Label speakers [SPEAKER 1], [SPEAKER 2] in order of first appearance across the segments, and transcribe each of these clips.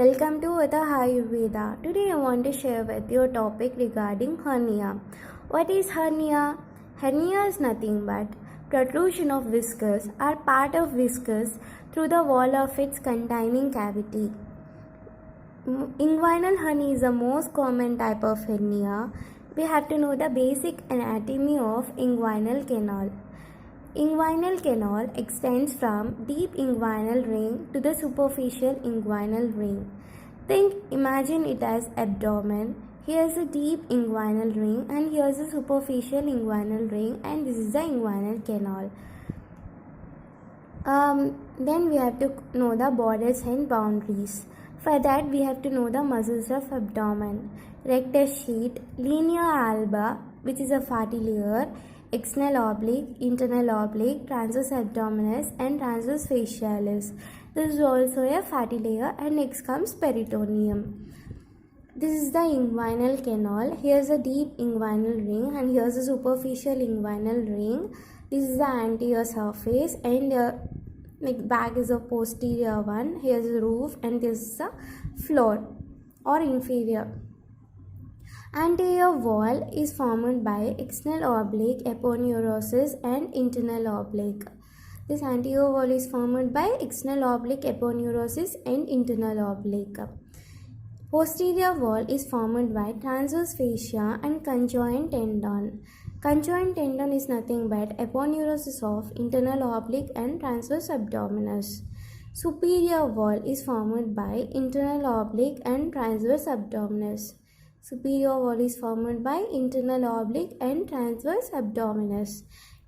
[SPEAKER 1] Welcome to Vata Ayurveda. Today I want to share with you a topic regarding hernia. What is hernia? Hernia is nothing but protrusion of viscous or part of viscous through the wall of its containing cavity. Inguinal hernia is the most common type of hernia. We have to know the basic anatomy of inguinal canal. Inguinal canal extends from deep inguinal ring to the superficial inguinal ring. Imagine it as abdomen. Here is a deep inguinal ring and here is a superficial inguinal ring, and this is the inguinal canal. Then we have to know the borders and boundaries. For that we have to know the muscles of abdomen. Rectus sheath, linea alba, which is a fatty layer, external oblique, internal oblique, transverse abdominis and transverse facialis. This is also a fatty layer, and next comes peritoneum. This is the inguinal canal. Here is a deep inguinal ring and here is a superficial inguinal ring. This is the anterior surface, and back is a posterior one. Here is the roof and this is the floor or inferior. Anterior wall is formed by external oblique, aponeurosis and internal oblique. This anterior wall is formed by external oblique, aponeurosis and internal oblique. Posterior wall is formed by transverse fascia and conjoint tendon. Conjoint tendon is nothing but aponeurosis of internal oblique and transverse abdominis. Superior wall is formed by internal oblique and transverse abdominis. Superior wall is formed by internal oblique and transverse abdominis.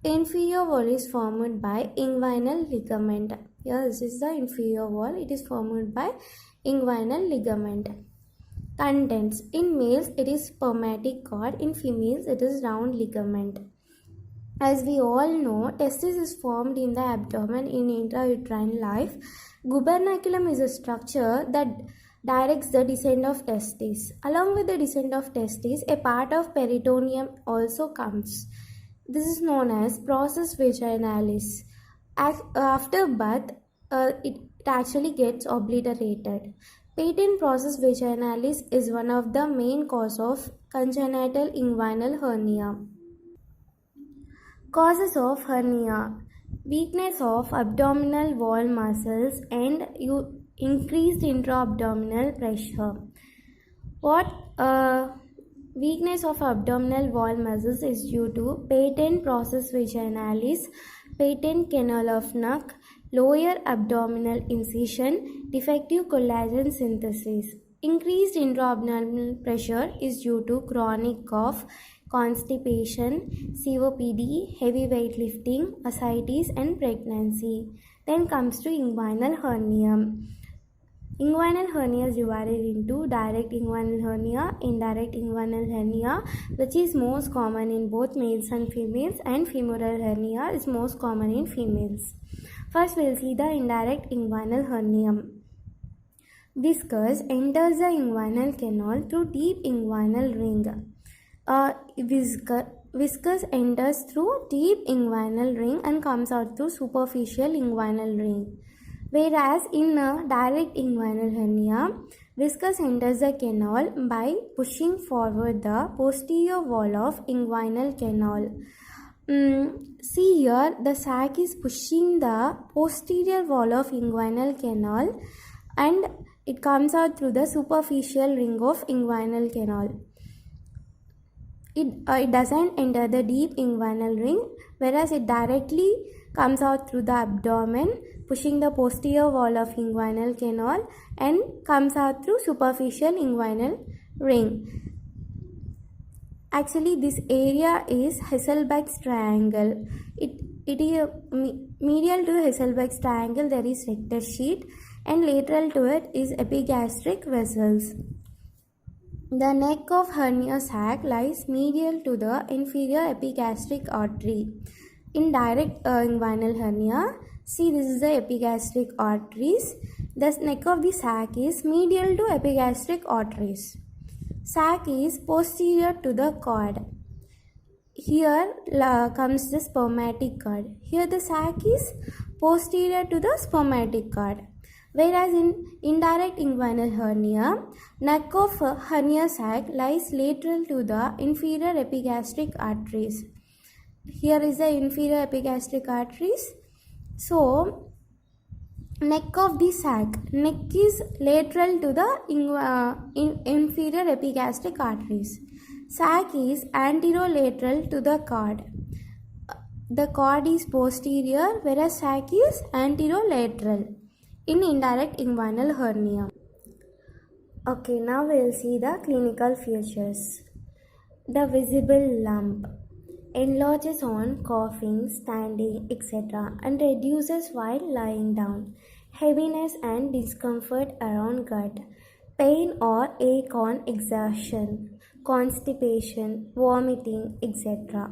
[SPEAKER 1] Inferior wall is formed by inguinal ligament. Here this is the inferior wall. It is formed by inguinal ligament. Contents. In males it is spermatic cord. In females it is round ligament. As we all know, testis is formed in the abdomen in intrauterine life. Gubernaculum is a structure that directs the descent of testes. Along with the descent of testes, a part of peritoneum also comes. This is known as process vaginalis. After birth, it actually gets obliterated. Patent process vaginalis is one of the main cause of congenital inguinal hernia. Causes of hernia: weakness of abdominal wall muscles and increased intra-abdominal pressure. Weakness of abdominal wall muscles is due to patent process vaginalis, patent canal of Nuck, lower abdominal incision, defective collagen synthesis. Increased intra-abdominal pressure is due to chronic cough, constipation, COPD, heavy weightlifting, ascites and pregnancy. Then comes to inguinal hernia. Inguinal hernia is divided into direct inguinal hernia, indirect inguinal hernia, which is most common in both males and females, and femoral hernia is most common in females. First we will see the indirect inguinal hernia. Viscous enters the inguinal canal through deep inguinal ring. Viscous enters through deep inguinal ring and comes out through superficial inguinal ring. Whereas in a direct inguinal hernia, viscous enters the canal by pushing forward the posterior wall of inguinal canal. See here, the sac is pushing the posterior wall of inguinal canal and it comes out through the superficial ring of inguinal canal. It doesn't enter the deep inguinal ring, whereas it directly comes out through the abdomen, pushing the posterior wall of inguinal canal and comes out through superficial inguinal ring. Actually, this area is Hasselbalch's triangle. It is medial to Hasselbalch's triangle there is rectus sheath, and lateral to it is epigastric vessels. The neck of hernia sac lies medial to the inferior epigastric artery. In direct inguinal hernia, see, this is the epigastric arteries. The neck of the sac is medial to epigastric arteries. Sac is posterior to the cord. Here comes the spermatic cord. Here the sac is posterior to the spermatic cord. Whereas in indirect inguinal hernia, neck of hernia sac lies lateral to the inferior epigastric arteries. Here is the inferior epigastric arteries. So, neck of the sac, neck is lateral to the inferior epigastric arteries. Sac is anterolateral to the cord. The cord is posterior, whereas sac is anterolateral in indirect inguinal hernia. Okay, now we will see the clinical features. The visible lump enlarges on coughing, standing, etc. and reduces while lying down. Heaviness and discomfort around gut. Pain or ache on exertion. Constipation, vomiting, etc.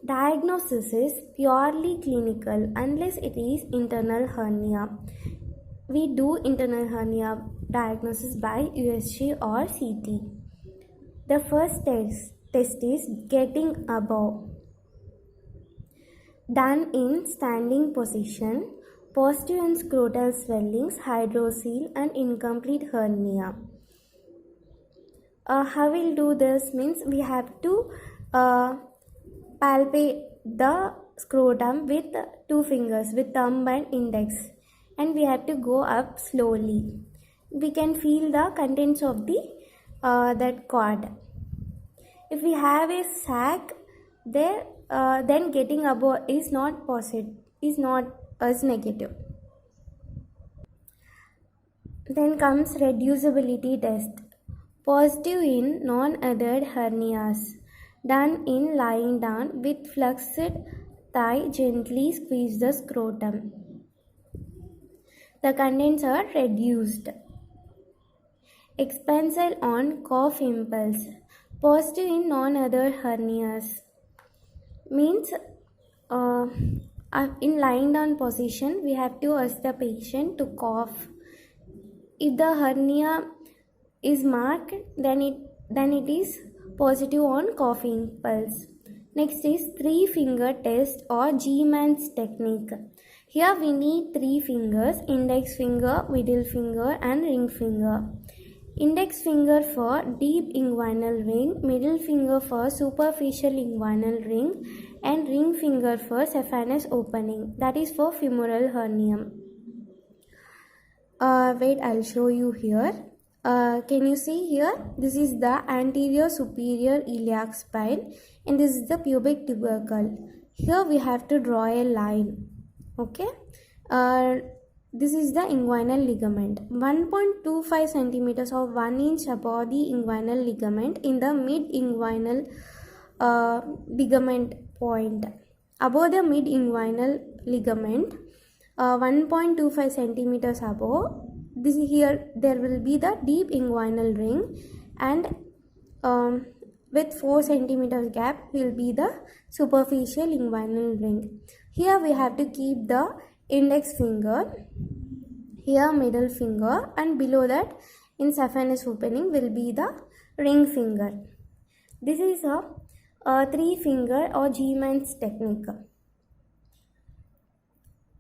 [SPEAKER 1] Diagnosis is purely clinical unless it is internal hernia. We do internal hernia diagnosis by USG or CT. The first test is getting above. Done in standing position, positive and scrotal swellings, hydrocele and incomplete hernia. How we'll do this means we have to palpate the scrotum with two fingers, with thumb and index, and we have to go up slowly. We can feel the contents of the that cord. If we have a sac there, then getting above is not positive, is not as negative. Then comes reducibility test. Positive in non-adhered hernias. Done in lying down with flexed thigh, gently squeeze the scrotum. The contents are reduced. Expansile on cough impulse. Positive in non-adhered hernias. Means in lying down position, we have to ask the patient to cough. If the hernia is marked, then it is positive on coughing impulse. Next is 3-finger test or G-Man's technique. Here we need 3 fingers: index finger, middle finger and ring finger. Index finger for deep inguinal ring, middle finger for superficial inguinal ring and ring finger for saphenous opening. That is for femoral hernia. Wait, I'll show you here. Can you see here? This is the anterior superior iliac spine and this is the pubic tubercle. Here we have to draw a line. Okay. This is the inguinal ligament. 1.25 centimeters or 1 inch above the inguinal ligament in the mid-inguinal ligament point. Above the mid-inguinal ligament, 1.25 centimeters above, this here there will be the deep inguinal ring, and with 4 centimeters gap will be the superficial inguinal ring. Here we have to keep the index finger, here middle finger, and below that in saphenous opening will be the ring finger. This is a 3-finger or G-Man's technique.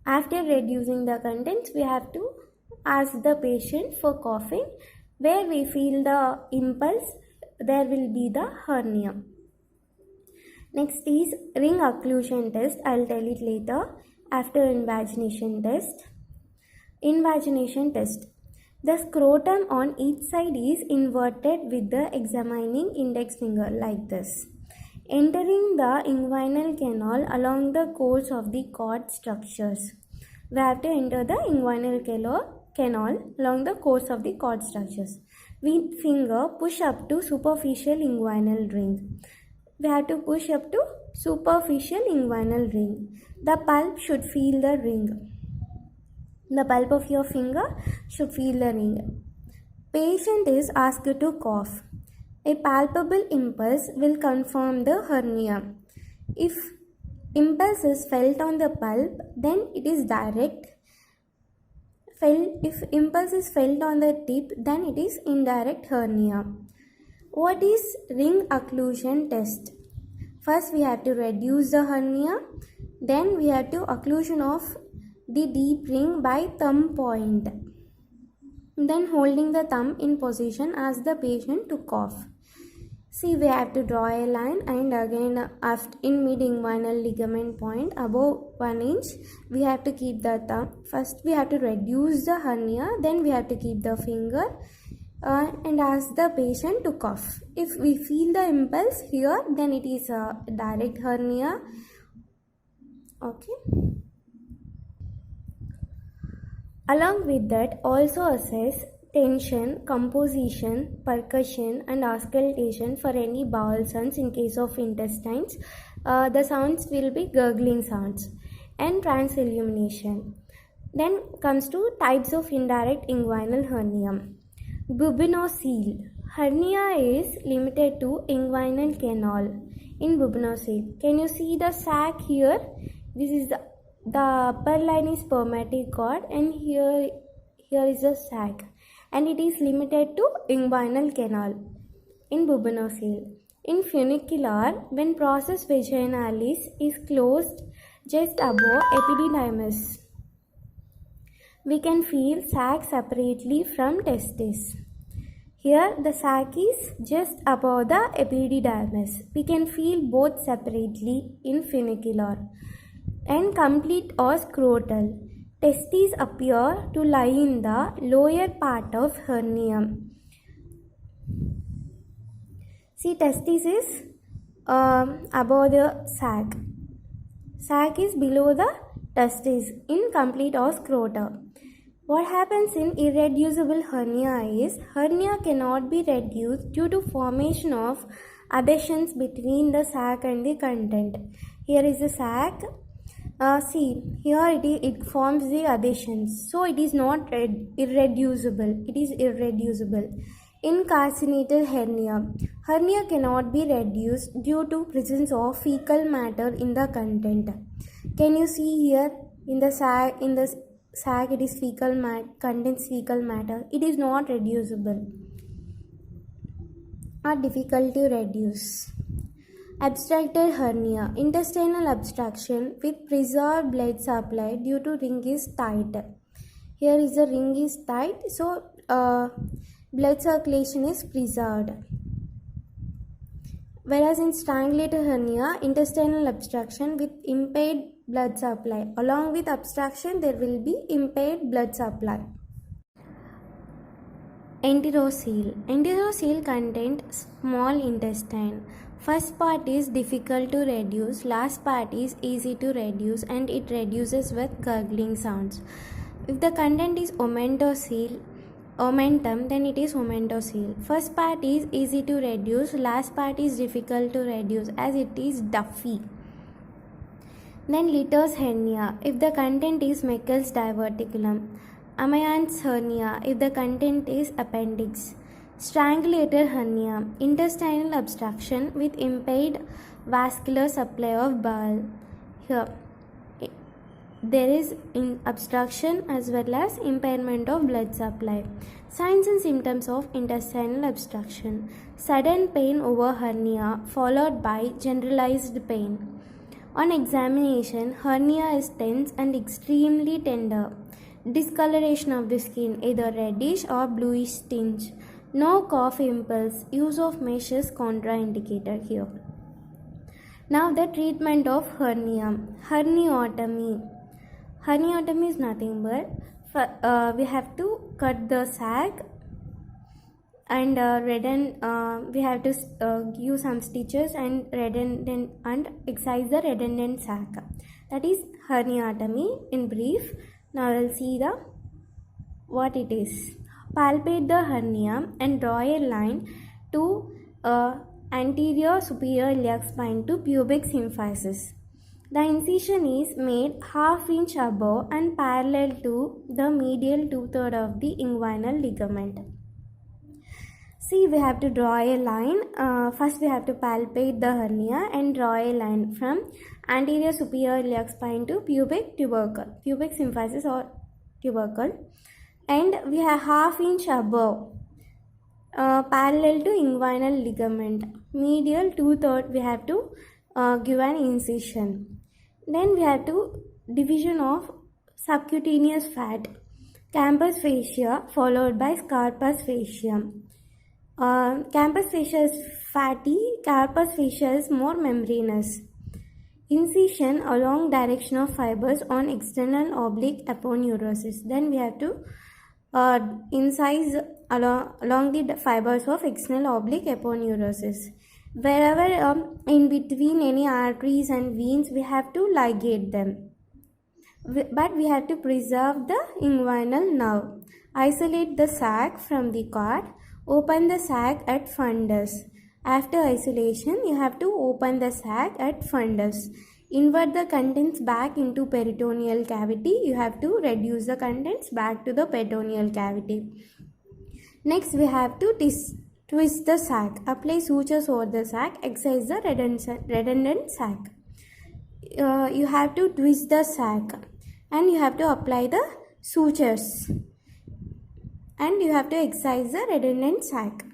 [SPEAKER 1] After reducing the contents, we have to ask the patient for coughing. Where we feel the impulse, there will be the hernia. Next is ring occlusion test. I'll tell it later. After invagination test. Invagination test. The scrotum on each side is inverted with the examining index finger like this, entering the inguinal canal along the course of the cord structures. We have to enter the inguinal canal along the course of the cord structures. With finger, push up to superficial inguinal ring. We have to push up to superficial inguinal ring. The pulp should feel the ring. The pulp of your finger should feel the ring. Patient is asked to cough. A palpable impulse will confirm the hernia. If impulse is felt on the pulp, then it is direct. If impulse is felt on the tip, then it is indirect hernia. What is ring occlusion test? First we have to reduce the hernia. Then we have to occlusion of the deep ring by thumb point. Then holding the thumb in position, ask the patient to cough. See, we have to draw a line, and again after in mid-inguinal ligament point above 1 inch, we have to keep the thumb. First we have to reduce the hernia, then we have to keep the finger and ask the patient to cough. If we feel the impulse here, then it is a direct hernia. Okay. Along with that, also assess tension, composition, percussion and auscultation for any bowel sounds. In case of intestines, the sounds will be gurgling sounds, and transillumination. Then comes to types of indirect inguinal hernia. Bubonocele. Hernia is limited to inguinal canal. In bubonocele, can you see the sac here? This is the upper line is spermatic cord, and here is the sac, and it is limited to inguinal canal in bubonocele. In funicular, when process vaginalis is closed just above epididymis, we can feel sac separately from testis. Here the sac is just above the epididymis. We can feel both separately in funicular. And complete or scrotal. Testes appear to lie in the lower part of hernia. See, testis is above the sac. Sac is below the testis in complete or scrota. What happens in irreducible hernia is hernia cannot be reduced due to formation of adhesions between the sac and the content. Here is the sac. See, here it forms the adhesions. So it is not irreducible. It is irreducible. In carcinated hernia, hernia cannot be reduced due to presence of fecal matter in the content. Can you see here in the sac? It is fecal contains fecal matter. It is not reducible or difficult to reduce. Abstracted hernia. Intestinal obstruction with preserved blood supply due to ring is tight. Here is the ring is tight, so blood circulation is preserved. Whereas in strangulated hernia, intestinal obstruction with impaired blood supply. Along with obstruction, there will be impaired blood supply. Enterocele. Enterocele contains small intestine. First part is difficult to reduce, last part is easy to reduce, and it reduces with gurgling sounds. If the content is omentum, then it is omentocele. First part is easy to reduce, last part is difficult to reduce as it is duffy. Then Litter's hernia, if the content is Meckel's diverticulum. Amyant's hernia, if the content is appendix. Strangulated hernia, intestinal obstruction with impaired vascular supply of bowel. Here, there is obstruction as well as impairment of blood supply. Signs and symptoms of intestinal obstruction. Sudden pain over hernia followed by generalized pain. On examination, hernia is tense and extremely tender. Discoloration of the skin, either reddish or bluish tinge. No cough impulse. Use of mesh is contraindicated here. Now the treatment of hernia. Herniotomy. Herniotomy is nothing but we have to cut the sac and we have to use some stitches and redundant and excise the redundant sac. That is herniotomy in brief. Now we'll see what it is. Palpate the hernia and draw a line to anterior superior iliac spine to pubic symphysis. The incision is made ½ inch above and parallel to the medial 2/3 of the inguinal ligament. See, we have to draw a line. First we have to palpate the hernia and draw a line from anterior superior iliac spine to pubic tubercle, pubic symphysis or tubercle. And we have ½ inch above parallel to inguinal ligament. Medial 2/3 we have to give an incision. Then we have to division of subcutaneous fat. campus fascia followed by carpus fascia. Campus fascia is fatty, carpus fascia is more membranous. Incision along direction of fibers on external oblique aponeurosis. Then we have to incise along the fibers of external oblique aponeurosis. Wherever in between any arteries and veins, we have to ligate them. But we have to preserve the inguinal nerve. Isolate the sac from the cord. Open the sac at fundus. After isolation, you have to open the sac at fundus. Invert the contents back into peritoneal cavity. You have to reduce the contents back to the peritoneal cavity. Next, we have to twist the sac. Apply sutures over the sac. Excise the redundant sac. You have to twist the sac and you have to apply the sutures. And you have to excise the redundant sac.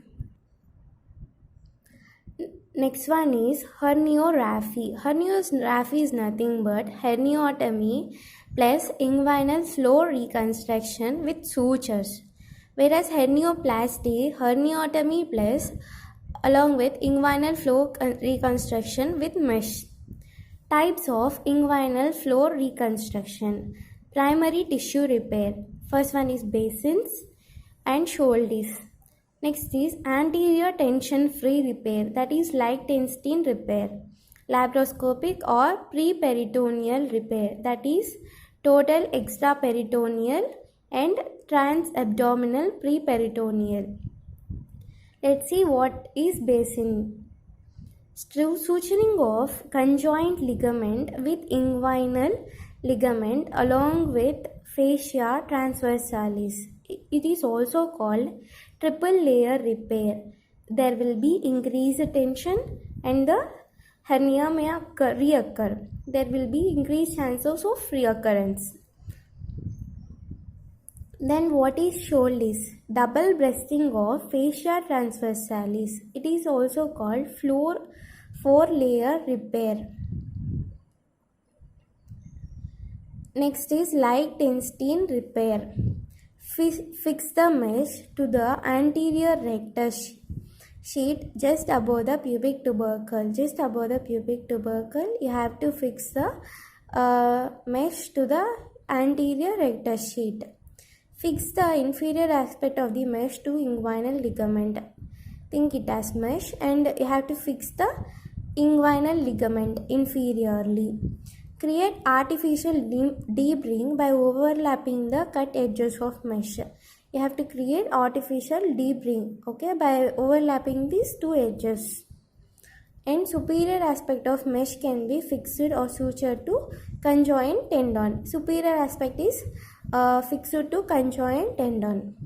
[SPEAKER 1] Next one is herniorrhaphy. Herniorrhaphy is nothing but herniotomy plus inguinal floor reconstruction with sutures. Whereas hernioplasty, herniotomy plus along with inguinal floor reconstruction with mesh. Types of inguinal floor reconstruction. Primary tissue repair. First one is basins and shoulders. Next is anterior tension-free repair, that is Lichtenstein repair. Laparoscopic or preperitoneal repair, that is total extraperitoneal and transabdominal preperitoneal. Let's see what is basin. Suturing of conjoint ligament with inguinal ligament along with fascia transversalis. It is also called triple layer repair. There will be increased tension and the hernia may reoccur. There will be increased chances of reoccurrence. Then what is shoulders? Double breasting of fascia transversalis. It is also called four layer repair. Next is Lichtenstein repair. Fix the mesh to the anterior rectus sheet just above the pubic tubercle. Just above the pubic tubercle, you have to fix the mesh to the anterior rectus sheet. Fix the inferior aspect of the mesh to inguinal ligament. Think it as mesh, and you have to fix the inguinal ligament inferiorly. Create artificial deep ring by overlapping the cut edges of mesh. You have to create artificial deep ring, okay, by overlapping these two edges. And superior aspect of mesh can be fixed or sutured to conjoint tendon. Superior aspect is fixed to conjoint tendon.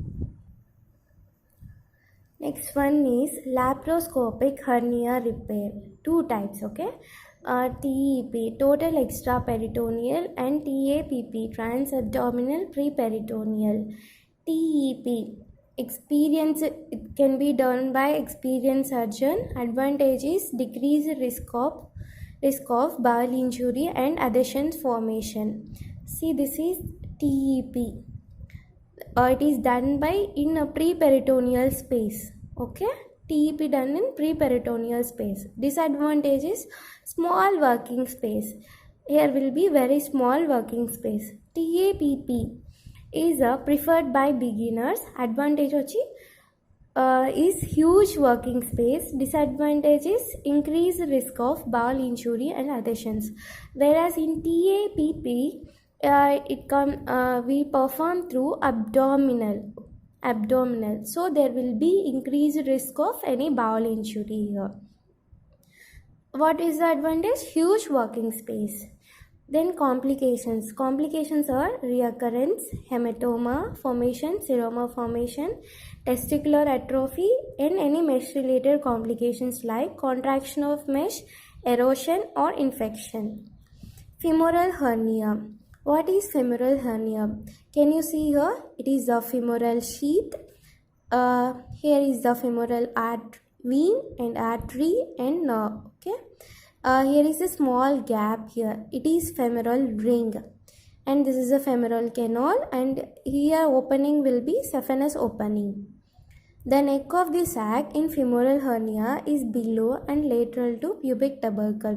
[SPEAKER 1] Next one is laparoscopic hernia repair. Two types, okay. TEP, total extraperitoneal, and TAPP, transabdominal preperitoneal. TEP, it can be done by experienced surgeon. Advantage is decreased risk of bowel injury and adhesion formation. See, this is TEP. It is done in a preperitoneal space. Okay, TEP done in preperitoneal space. Disadvantage is small working space. Here will be very small working space. TAPP is preferred by beginners. Advantage is huge working space. Disadvantage is increased risk of bowel injury and adhesions. Whereas in TAPP, we perform through abdominal, so there will be increased risk of any bowel injury here. What is the advantage? Huge working space. Then complications are reoccurrence, hematoma formation, seroma formation, testicular atrophy, and any mesh related complications like contraction of mesh, erosion or infection. Femoral hernia. What is femoral hernia? Can you see here? It is the femoral sheath. Here is the femoral vein and artery and nerve. Okay. Here is a small gap here. It is femoral ring. and this is a femoral canal, and here opening will be saphenous opening. The neck of the sac in femoral hernia is below and lateral to pubic tubercle.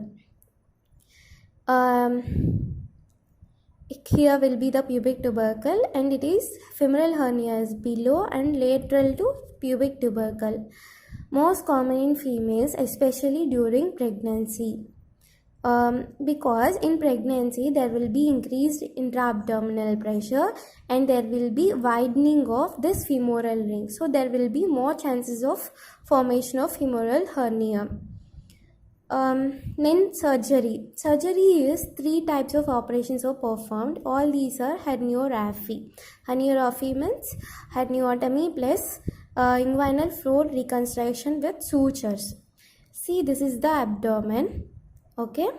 [SPEAKER 1] Here will be the pubic tubercle, and it is femoral hernia is below and lateral to pubic tubercle. Most common in females, especially during pregnancy. Because in pregnancy there will be increased intra-abdominal pressure and there will be widening of this femoral ring. So there will be more chances of formation of femoral hernia. Then surgery. Surgery is 3 types of operations are performed. All these are herniorrhaphy. Herniorrhaphy means herniotomy plus inguinal fluid reconstruction with sutures. See, this is the abdomen. Okay.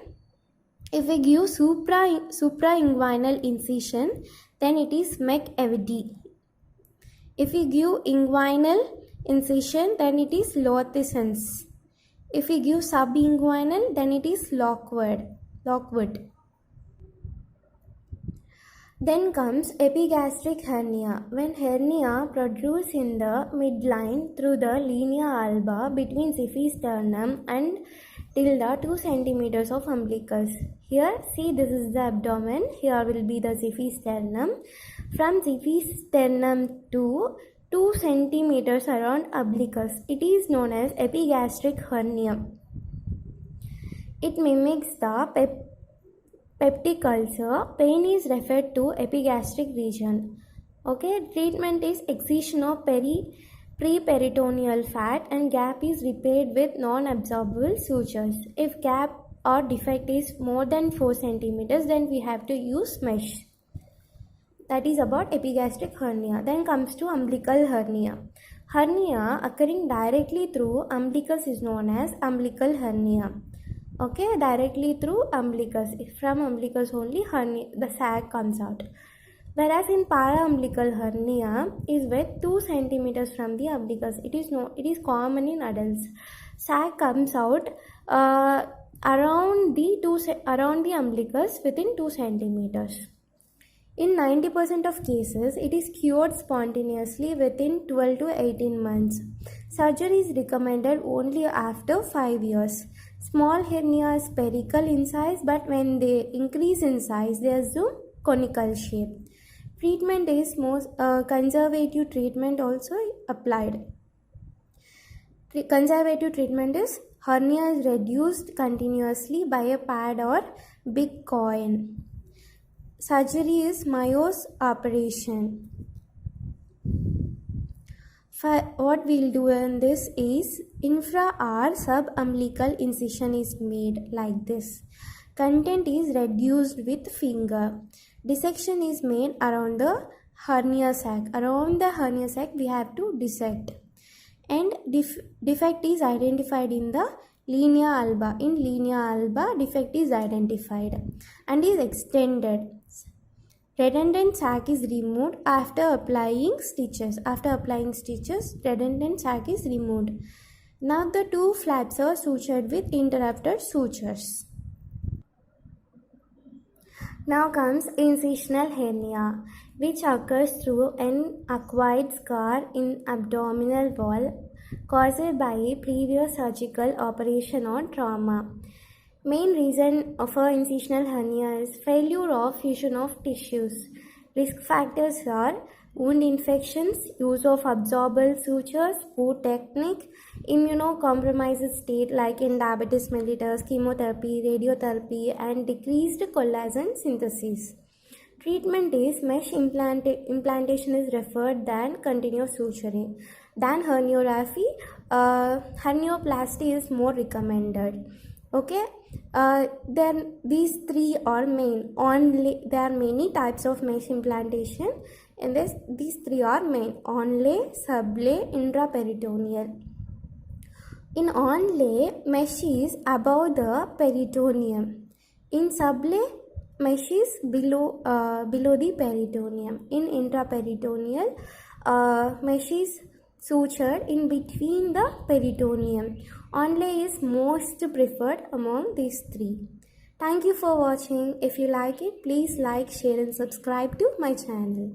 [SPEAKER 1] If we give suprainguinal incision, then it is McEvedy. If we give inguinal incision, then it is Lotheson's. If we give subinguinal, then it is Lockwood. Then comes epigastric hernia. When hernia protrudes in the midline through the linea alba between xiphisternum and tilde 2 centimeters of umbilicus. Here, see, this is the abdomen. Here will be the xiphisternum. From xiphisternum to 2 centimeters around umbilicus. It is known as epigastric hernia. It mimics the peptic ulcer. Pain is referred to epigastric region. Okay, treatment is excision of pre-peritoneal fat and gap is repaired with non-absorbable sutures. If gap or defect is more than 4 centimeters, then we have to use mesh. That is about epigastric hernia. Then comes to umbilical hernia. Hernia occurring directly through umbilicus is known as umbilical hernia. Okay, directly through umbilicus. From umbilicus only hernia, the sac comes out. Whereas in paraumbilical hernia is with 2 centimeters from the umbilicus. It is common in adults. Sac comes out around the umbilicus within 2 centimeters. In 90% of cases, it is cured spontaneously within 12 to 18 months. Surgery is recommended only after 5 years. Small hernia is spherical in size, but when they increase in size, they assume conical shape. Treatment is most conservative treatment also applied. Conservative treatment is hernia is reduced continuously by a pad or big coin. Surgery is Mayo's operation. What we'll do in this is infra or subumbilical incision is made like this. Content is reduced with finger. Dissection is made around the hernia sac. Around the hernia sac we have to dissect. And defect is identified in the linea alba. In linea alba, defect is identified and is extended. Redundant sac is removed after applying stitches. Redundant sac is removed. Now the 2 flaps are sutured with interrupted sutures. Now comes incisional hernia, which occurs through an acquired scar in abdominal wall caused by previous surgical operation or trauma. Main reason for incisional hernia is failure of fusion of tissues. Risk factors are wound infections, use of absorbable sutures, poor technique, immunocompromised state like in diabetes mellitus, chemotherapy, radiotherapy, and decreased collagen synthesis. Treatment is mesh implantation is referred than continuous suturing. Than herniorrhaphy, hernioplasty is more recommended. Okay, then these 3 are main. There are many types of mesh implantation. In this, these 3 are main: onlay, sublay, intraperitoneal. In onlay, mesh is above the peritoneum. In sublay, mesh is below the peritoneum. In intraperitoneal, mesh is sutured in between the peritoneum. Onlay is most preferred among these 3. Thank you for watching. If you like it, please like, share and subscribe to my channel.